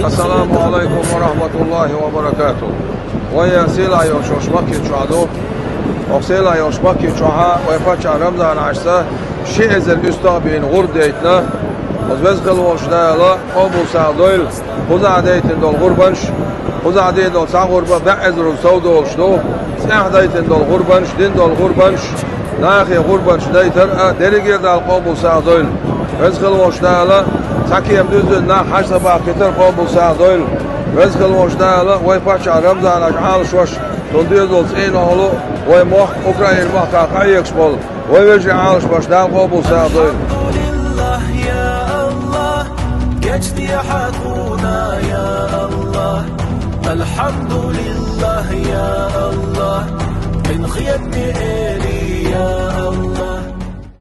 السلام عليكم ورحمة الله وبركاته. ويا سيلا يوشوش مكي تشعدو وسيلا يوش مكي تشعها ويفتش رمضان عشسة شيء زي الأستابين غرديتنا وزبزقل وشدالا أبو سعدويل خزع ديتن دول غربنش خزع ديتن دول سع غربة بعز رسول دول شدو سع ديتن دول غربنش دين دول غربنش ناخي غربنش ديتر درجة دال أبو سعدويل وزقل وشدالا ساكي يمدوز نا حشة باكتر أبو سعدويل وزقل وشدالا ويفتش رمضان أجعال شوش تنديدول سين أهلو ويموح أوكرانيا المحكا قايكس بول ويرجع عالش باش دال أبو سعدويل. geçti hakuna ya Allah, elhamdülillah ya Allah, ben khiyatni eli